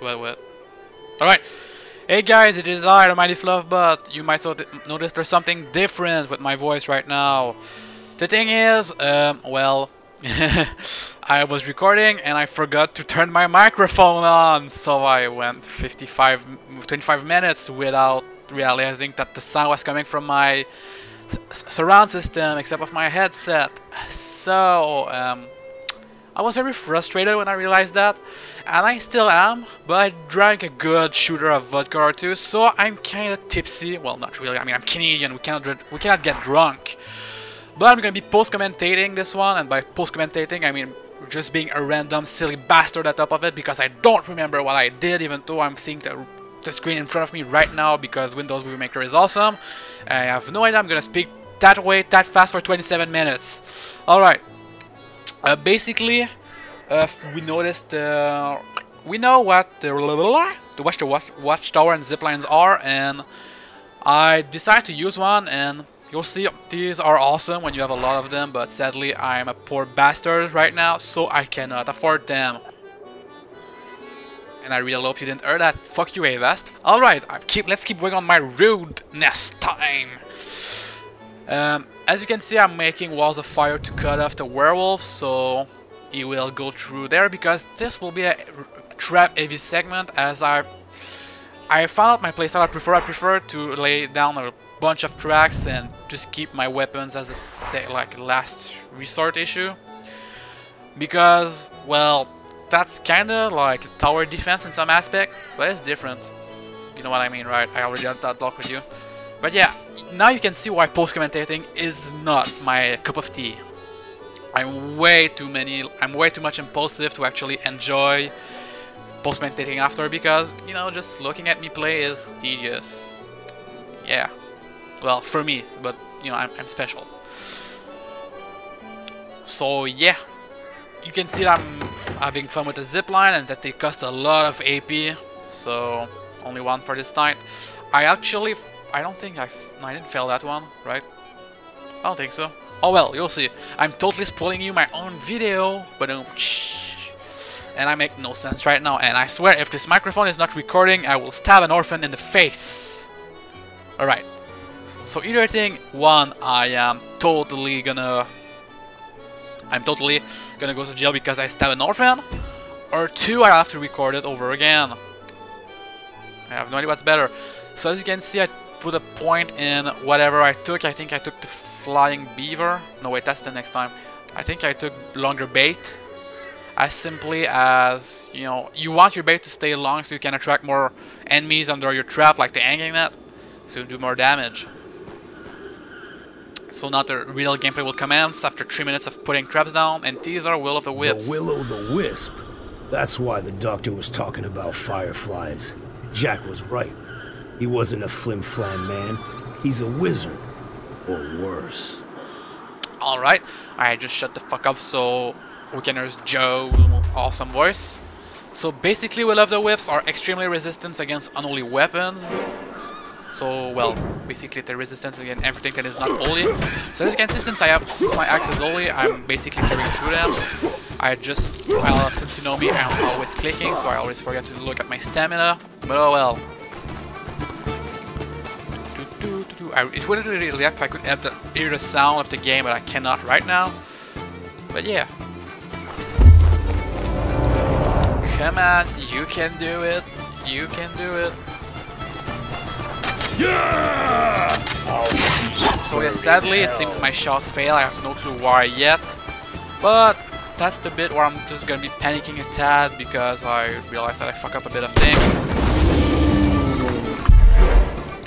Well. Alright. Hey guys, it is I, the Mighty Fluffbutt. You might notice there's something different with my voice right now. The thing is, well, I was recording and I forgot to turn my microphone on, so I went 25 minutes without realizing that the sound was coming from my surround system except of my headset. So, I was very frustrated when I realized that, and I still am, but I drank a good shooter of vodka or two, so I'm kinda tipsy. Well, not really, I mean, I'm Canadian, we cannot get drunk. But I'm gonna be post-commentating this one, and by post-commentating I mean just being a random silly bastard at top of it, because I don't remember what I did, even though I'm seeing the screen in front of me right now, because Windows Movie Maker is awesome. I have no idea I'm gonna speak that way, that fast for 27 minutes. Alright. Basically, we noticed, we know what the watchtower and ziplines are, and I decided to use one, and you'll see these are awesome when you have a lot of them, but sadly I'm a poor bastard right now, so I cannot afford them. And I really hope you didn't hear that. Fuck you, Avast. Alright, let's keep going on my rudeness time. As you can see, I'm making walls of fire to cut off the werewolves, so he will go through there, because this will be a trap heavy segment. As I found out my playstyle, I prefer to lay down a bunch of tracks and just keep my weapons as a last resort issue, because, well, that's kinda like tower defense in some aspects, but it's different. You know what I mean, right? I already had that talk with you. But yeah, now you can see why post-commentating is not my cup of tea. I'm way too much impulsive to actually enjoy post-commentating after, because, you know, just looking at me play is tedious. Yeah. Well, for me, but, you know, I'm special. So yeah, you can see that I'm having fun with the zipline and that they cost a lot of AP, so only one for this night. I don't think I didn't fail that one, right? I don't think so. Oh well, you'll see. I'm totally spoiling you my own video, but and I make no sense right now. And I swear, if this microphone is not recording, I will stab an orphan in the face. Alright. So either thing, one, I'm totally gonna go to jail because I stabbed an orphan, or two, I have to record it over again. I have no idea what's better. So as you can see, I put a point in whatever I took. I think I took the flying beaver. No wait, that's the next time. I think I took longer bait. As simply as, you know, you want your bait to stay long so you can attract more enemies under your trap, like the hanging net, so you do more damage. So now the real gameplay will commence after 3 minutes of putting traps down, and these are Will of the Wisps. The Will-o'-the-Wisp? That's why the doctor was talking about fireflies. Jack was right. He wasn't a flim-flam man. He's a wizard. Or worse. Alright, I just shut the fuck up so we can hear Joe's awesome voice. So basically, Will of the Wisps are extremely resistant against unholy weapons. So, well, basically they're resistant against everything that is not holy. So as you can see, since my axe is holy, I'm basically carrying through them. Since you know me, I'm always clicking, so I always forget to look at my stamina. But oh well. It wouldn't really help if I could hear the sound of the game, but I cannot right now. But yeah. Come on, you can do it. You can do it. Yeah! So yeah, sadly, it seems my shot failed. I have no clue why yet. But that's the bit where I'm just gonna be panicking a tad because I realized that I fuck up a bit of things.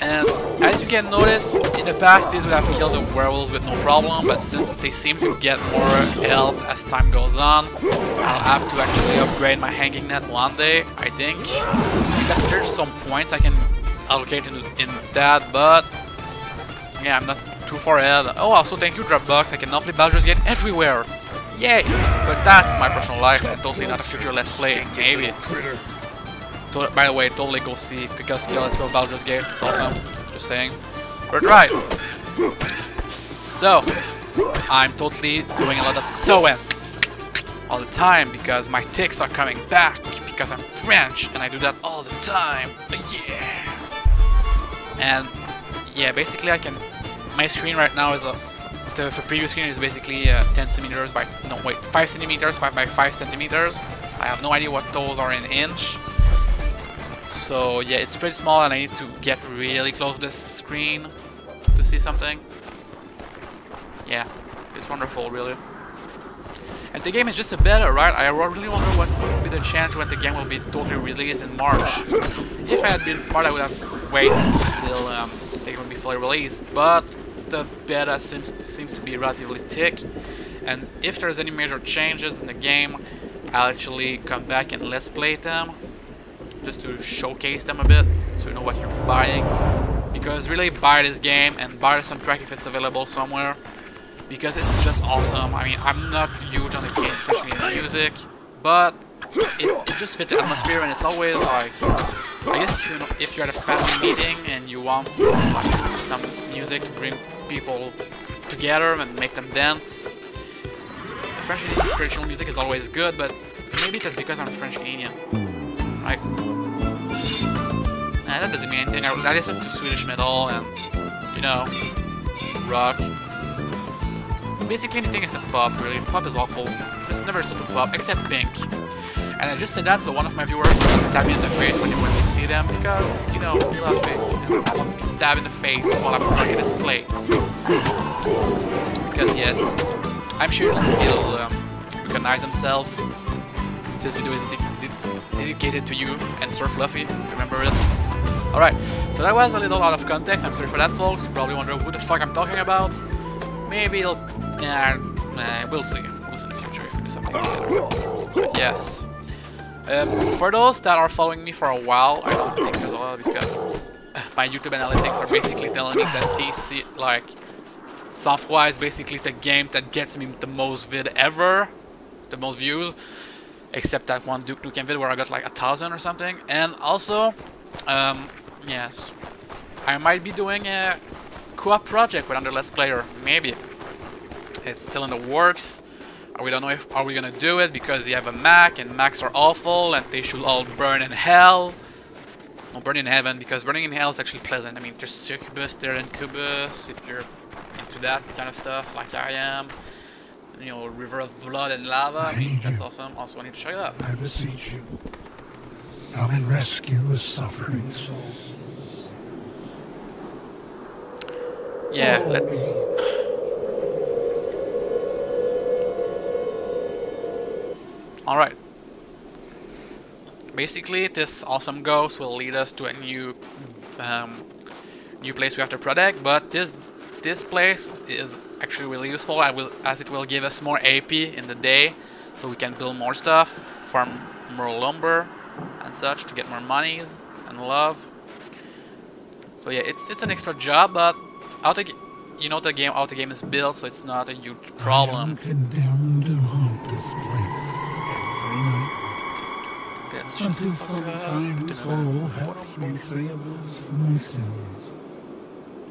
And as you can notice, in the past these would have killed the werewolves with no problem, but since they seem to get more health as time goes on, I'll have to actually upgrade my hanging net one day, I think. Because there's some points I can allocate in that, but yeah, I'm not too far ahead. Oh, also thank you Dropbox, I can now play Baldur's Gate everywhere. Yay! But that's my personal life and totally not a future Let's Play, maybe. So, by the way, totally go see because Let's Go Baldur's Gate, it's awesome, just saying. But right, so I'm totally doing a lot of sewing all the time because my ticks are coming back because I'm French and I do that all the time. Yeah. And yeah, basically I can. My screen right now is the previous screen is basically 10 centimeters by 5 centimeters, 5 by 5 centimeters. I have no idea what those are in inch. So yeah, it's pretty small, and I need to get really close to this screen to see something. Yeah, it's wonderful, really. And the game is just a beta, right? I really wonder what would be the chance when the game will be totally released in March. If I had been smart, I would have waited until the game would be fully released. But the beta seems to be relatively thick, and if there's any major changes in the game, I'll actually come back and let's play them, just to showcase them a bit, so you know what you're buying. Because really, buy this game and buy the soundtrack if it's available somewhere, because it's just awesome. I mean, I'm not huge on the French Canadian music, but it just fits the atmosphere, and it's always like, I guess if you're at a family meeting and you want some music to bring people together and make them dance, French Canadian traditional music is always good, but maybe that's because I'm French Canadian, right? Nah, that doesn't mean anything. I listen to Swedish metal and, you know, rock. Basically anything except pop, really. Pop is awful. There's never listened to pop, except Pink. And I just said that so one of my viewers will stab me in the face when they see them, because, you know, he loves Pink. And I want to be stabbed in the face while I'm working in this place. Because yes, I'm sure he'll recognize himself. This video is dedicated to you and Sir Fluffy, remember it? Alright, so that was a little out of context, I'm sorry for that, folks. You probably wonder who the fuck I'm talking about. Maybe we'll see. We'll see in the future if we do something together. But yes. For those that are following me for a while, I don't think there's a lot, because my YouTube analytics are basically telling me that DC, like, Sang-Froid is basically the game that gets me the most vid ever, the most views, except that one Duke Nukem vid where I got like 1,000 or something. And also, yes, I might be doing a co-op project with another Let's Player, maybe. It's still in the works. We don't know if are we gonna do it, because you have a Mac, and Macs are awful, and they should all burn in hell. No, burn in heaven, because burning in hell is actually pleasant. I mean, there's Succubus there and Cubus, if you're into that kind of stuff, like I am. You know, river of blood and lava. I mean, that's awesome. Also, I need to show you that. I beseech you, come and rescue a suffering soul. Yeah, Alright. Basically, this awesome ghost will lead us to a new place we have to protect, but this place is actually really useful, as it will give us more AP in the day, so we can build more stuff, farm more lumber and such to get more monies and love. So yeah, it's an extra job, but you know how the game is built, so it's not a huge problem. I am condemned to haunt this place every night, until some kind soul helps me save my sins.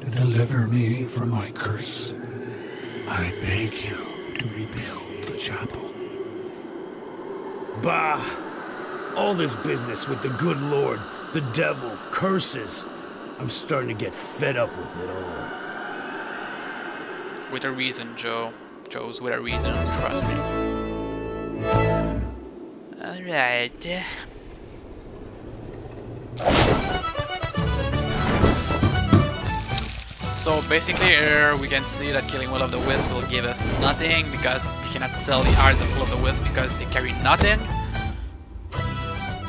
To deliver me from my curse, I beg you to rebuild the chapel. Bah! All this business with the good Lord, the devil, curses. I'm starting to get fed up with it all. With a reason, Joe. Joe's with a reason, trust me. Alright. So basically here we can see that killing Will of the Wisp will give us nothing, because we cannot sell the Eyes of Will of the Wisp because they carry nothing.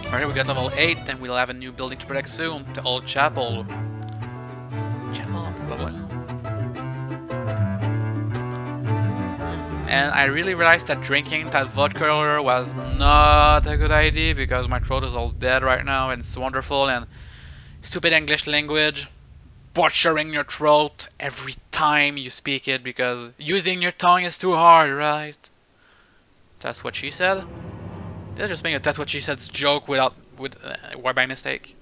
Alright, we got level 8, and we'll have a new building to protect soon, the old chapel. And I really realized that drinking that vodka earlier was not a good idea, because my throat is all dead right now, and it's wonderful, and stupid English language, butchering your throat every time you speak it, because using your tongue is too hard, right? That's what she said? They're just making a that's what she said's joke why by mistake.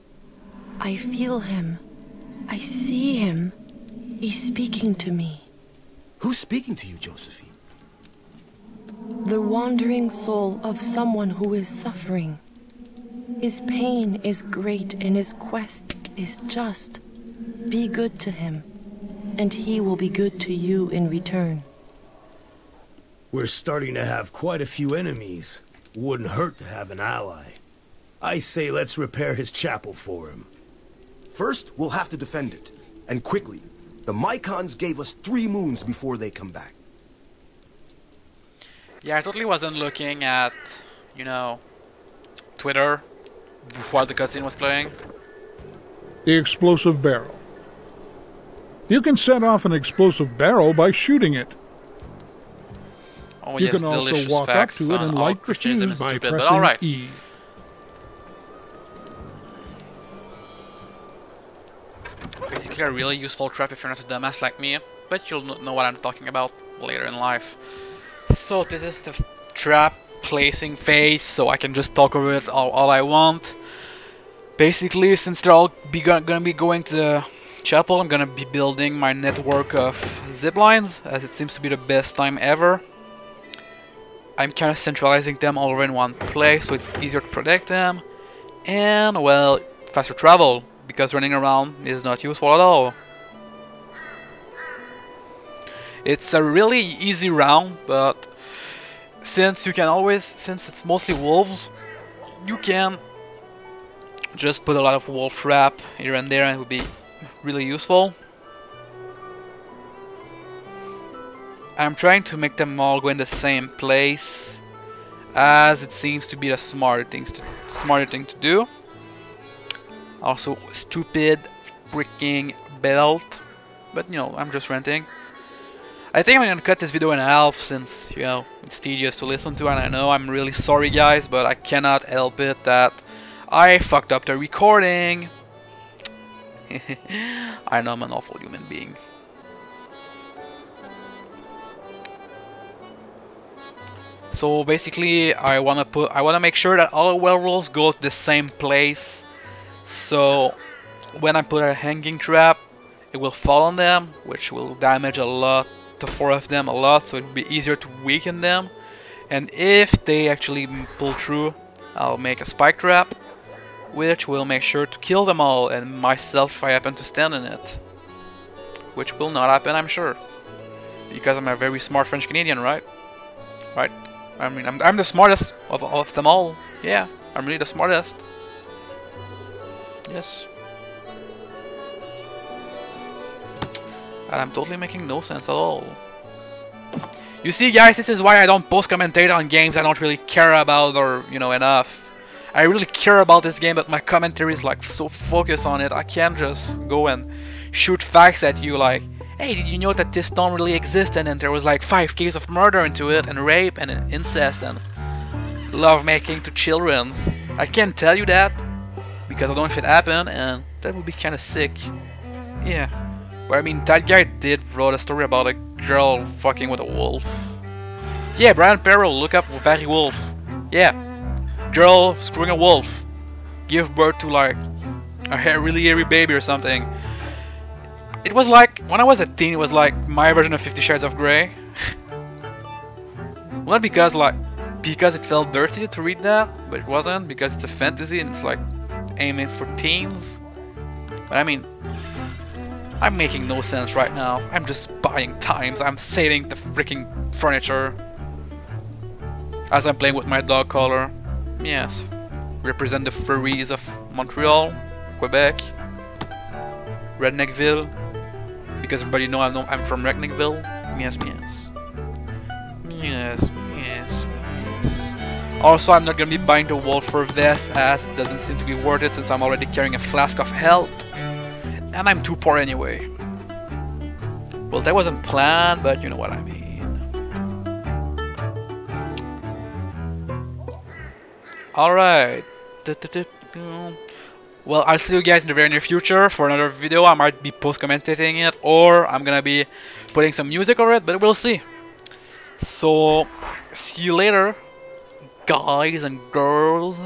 I feel him. I see him. He's speaking to me. Who's speaking to you, Josephine? The wandering soul of someone who is suffering. His pain is great and his quest is just. Be good to him, and he will be good to you in return. We're starting to have quite a few enemies. Wouldn't hurt to have an ally. I say let's repair his chapel for him. First, we'll have to defend it. And quickly. The Mycons gave us 3 moons before they come back. Yeah, I totally wasn't looking at, you know, Twitter while the cutscene was playing. The explosive barrel. You can set off an explosive barrel by shooting it. Oh You yes, can also delicious walk up facts to it on and how light the Christianism fuse is by stupid, but pressing alright. E. Basically a really useful trap if you're not a dumbass like me, but you'll know what I'm talking about later in life. So this is the trap placing phase, so I can just talk over it all I want. Basically, since they're all gonna be going to the chapel, I'm gonna be building my network of zip lines, as it seems to be the best time ever. I'm kind of centralizing them all over in one place, so it's easier to protect them. And, well, faster travel, because running around is not useful at all. It's a really easy round, but since it's mostly wolves, you can just put a lot of wolf trap here and there and it would be really useful. I'm trying to make them all go in the same place, as it seems to be the smarter thing to do. Also, stupid freaking belt, but you know, I'm just ranting. I think I'm gonna cut this video in half since, you know, it's tedious to listen to, and I know I'm really sorry guys, but I cannot help it that I fucked up the recording. I know I'm an awful human being. So basically, I wanna make sure that all werewolves go to the same place. So when I put a hanging trap, it will fall on them, which will damage a lot, the 4 of them a lot, so it'll be easier to weaken them. And if they actually pull through, I'll make a spike trap, which will make sure to kill them all, and myself if I happen to stand in it. Which will not happen, I'm sure. Because I'm a very smart French Canadian, right? Right? I mean, I'm the smartest of them all. Yeah, I'm really the smartest. Yes. And I'm totally making no sense at all. You see guys, this is why I don't post commentate on games I don't really care about or, you know, enough. I really care about this game, but my commentary is like so focused on it, I can't just go and shoot facts at you like, hey, did you know that this town really existed and there was like 5 cases of murder into it, and rape and incest and love making to children? I can't tell you that because I don't know if it happened, and that would be kind of sick. Yeah, but I mean, that guy did wrote a story about a girl fucking with a wolf. Yeah, Brian Perrell, look up Werewolf. Yeah, girl screwing a wolf, give birth to like a really hairy baby or something. It was like, when I was a teen, it was like my version of 50 Shades of Grey. Well, not because it felt dirty to read that, but it wasn't, because it's a fantasy and it's like aiming for teens. But I mean, I'm making no sense right now. I'm just buying times. I'm saving the freaking furniture as I'm playing with my dog collar. Yes, represent the furries of Montreal, Quebec, Redneckville, because everybody know I'm from Redneckville. Yes, yes. Yes, yes, yes. Also, I'm not gonna be buying the Wolfer vest, as it doesn't seem to be worth it since I'm already carrying a flask of health. And I'm too poor anyway. Well, that wasn't planned, but you know what I mean. Alright. Well, I'll see you guys in the very near future for another video. I might be post-commentating it, or I'm gonna be putting some music over it, but we'll see. So, see you later, guys and girls.